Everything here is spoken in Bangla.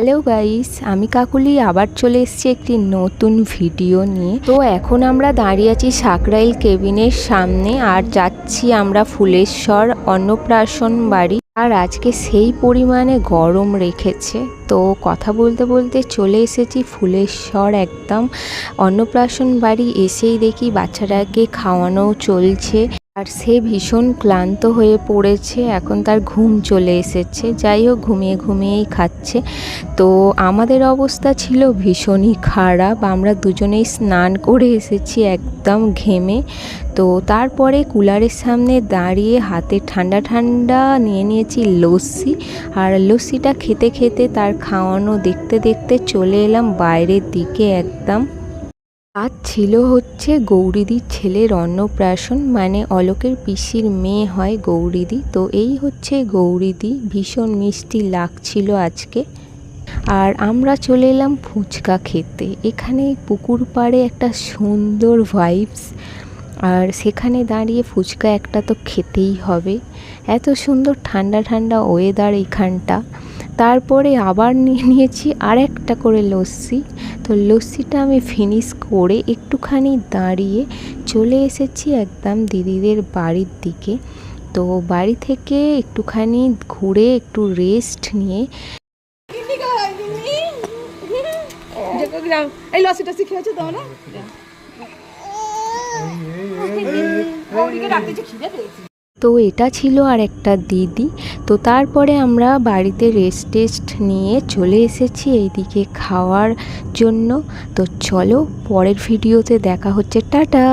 হ্যালো গাইস, আমি কাকুলি আবার চলে এসেছি একটি নতুন ভিডিও নিয়ে। তো এখন আমরা দাঁড়িয়ে আছি সাকরাইল কেবিনের সামনে আর যাচ্ছি আমরা ফুলেশ্বর অন্নপ্রাশন বাড়ি। আর আজকে সেই পরিমাণে গরম রেখেছে, তো কথা বলতে বলতে চলে এসেছি ফুলেশ্বর একদম অন্নপ্রাশন বাড়ি। এসেই দেখি বাচ্চাটাকে খাওয়ানো চলছে আর সে ভীষণ ক্লান্ত হয়ে পড়েছে, এখন তার ঘুম চলে এসেছে। যাই হোক, ঘুমিয়ে ঘুমিয়েই খাচ্ছে। তো আমাদের অবস্থা ছিল ভীষণই খারাপ, আমরা দুজনেই স্নান করে এসেছি একদম ঘেমে। তো তারপরে কুলারের সামনে দাঁড়িয়ে হাতে ঠান্ডা ঠান্ডা নিয়ে নিয়েছি লস্যি, আর লস্যিটা খেতে খেতে তার খাওয়ানো দেখতে দেখতে চলে এলাম বাইরের দিকে একদম। আজ ছিল হচ্ছে গৌরীদির ছেলের অন্নপ্রাশন, মানে অলোকের পিসির মেয়ে হয় গৌরীদি। তো এই হচ্ছে গৌরীদি, ভীষণ মিষ্টি লাগছিল আজকে। আর আমরা চলে এলাম ফুচকা খেতে। এখানে পুকুর পাড়ে একটা সুন্দর ভাইবস, আর সেখানে দাঁড়িয়ে ফুচকা একটা তো খেতেই হবে। এত সুন্দর ঠান্ডা ঠান্ডা ওয়েদার এখানটা। তারপরে আবার নিয়ে নিয়েছি আর একটা করে লস্যি। তো লস্যিটা আমি ফিনিশ করে একটুখানি দাঁড়িয়ে চলে এসেছি একদম দিদিদের বাড়ির দিকে। তো বাড়ি থেকে একটুখানি ঘুরে একটু রেস্ট নিয়ে এই লস্যিটা শিখেছো তোমরা? তো এটা ছিল আর একটা দিদি। তো তারপরে আমরা বাড়িতে রেস্ট নিয়ে চলে এসেছি এইদিকে খাওয়ার জন্য। তো চলো পরের ভিডিওতে দেখা হচ্ছে, টাটা।